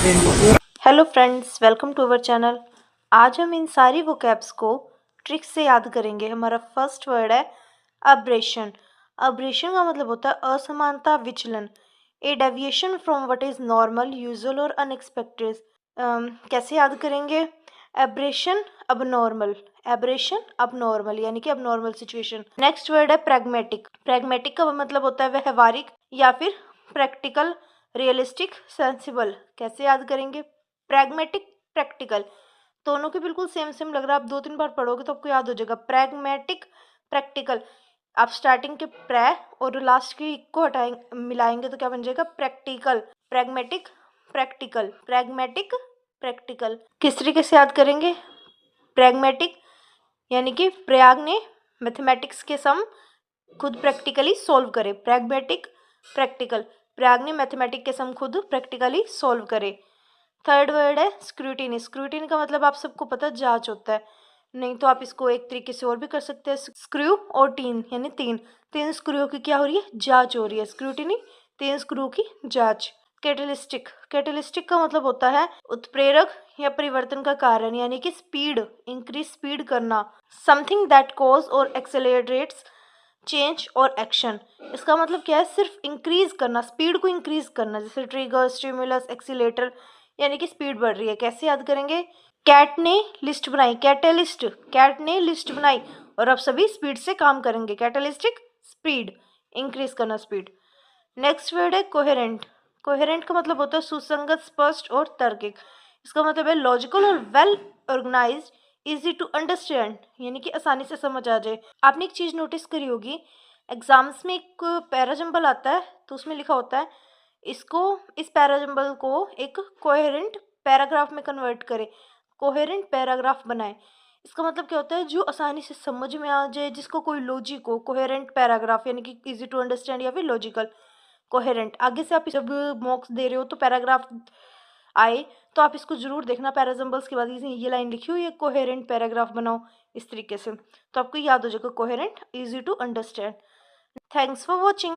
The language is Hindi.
Hello friends, welcome to our channel. आज हम इन सारी वोकैब्स को ट्रिक्स से याद करेंगे। हमारा फर्स्ट वर्ड है अब्रेशन। अब्रेशन का मतलब होता है असमानता, विचलन, a deviation from what is normal, usual और अनएक्सपेक्टेड। कैसे याद करेंगे? एब्रेशन अबनॉर्मल, एब्रेशन अबनॉर्मल यानी कि अबनॉर्मल सिचुएशन। नेक्स्ट वर्ड है प्रैग्मेटिक। प्रैग्मेटिक का मतलब होता है व्यवहारिक या फिर प्रैक्टिकल, रियलिस्टिक, सेंसिबल। कैसे याद करेंगे? प्रैग्मेटिक, प्रैक्टिकल, दोनों के बिल्कुल सेम सेम लग रहा है। आप 2-3 बार पढ़ोगे तो आपको याद हो जाएगा। Pragmatic, practical. आप स्टार्टिंग के प्रै और लास्ट की को हटाएंगे, मिलाएंगे तो क्या बन जाएगा? Practical. Pragmatic, practical, pragmatic, practical. किस तरीके से याद करेंगे? प्रैग्मेटिक यानी कि प्रयाग ने मैथमेटिक्स के सम खुद प्रैक्टिकली सॉल्व करे। प्रैग्मेटिक, प्रैक्टिकल, प्रयाग ने मैथमेटिक के सम खुद प्रैक्टिकली सॉल्व करे। थर्ड वर्ड है स्क्रूटिनी। स्क्रूटिनी का मतलब आप सबको पता है, जांच होता है। नहीं तो आप इसको एक तरीके से और भी कर सकते हैं। स्क्रू और टीन यानी तीन तीन स्क्रू की क्या हो रही है? जांच हो रही है। स्क्रूटिनी, तीन स्क्रू की जांच। कैटलिस्टिक। कैटलिस्टिक का मतलब होता है उत्प्रेरक या परिवर्तन का कारण, यानी कि स्पीड, इंक्रीज स्पीड करना। समथिंग दैट कॉज और एक्सेलरेट्स चेंज और एक्शन। इसका मतलब क्या है? सिर्फ इंक्रीज करना, स्पीड को इंक्रीज करना। जैसे ट्रिगर, स्टिमुलस, एक्सीलेटर, यानी कि स्पीड बढ़ रही है। कैसे याद करेंगे? कैट ने लिस्ट बनाई, कैटेलिस्ट, कैट ने लिस्ट बनाई और अब सभी स्पीड से काम करेंगे। कैटेलिस्टिक, स्पीड, इंक्रीज करना स्पीड। नेक्स्ट वर्ड है कोहेरेंट। कोहेरेंट का मतलब होता है सुसंगत, स्पष्ट और तार्किक। इसका मतलब है लॉजिकल और well organised, easy to understand, यानी कि आसानी से समझ आ जाए। आपने एक चीज नोटिस करी होगी, एग्जाम्स में एक पैराजंबल आता है तो उसमें लिखा होता है इसको, इस पैराजंबल को एक कोहेरेंट पैराग्राफ में कन्वर्ट करे, कोहेरेंट पैराग्राफ बनाए। इसका मतलब क्या होता है? जो आसानी से समझ में आ जाए, जिसको कोई लॉजिक हो। कोहेरेंट पैराग्राफ यानी कि इजी टू अंडरस्टैंड या फिर लॉजिकल। कोहेरेंट, आगे से आप जब मॉक्स दे रहे हो तो पैराग्राफ आए तो आप इसको जरूर देखना। पैराजंबल्स के बाद ये लाइन लिखी हुई है, कोहेरेंट पैराग्राफ बनाओ, इस तरीके से तो आपको याद हो जाएगा coherent, easy to understand. Thanks for watching.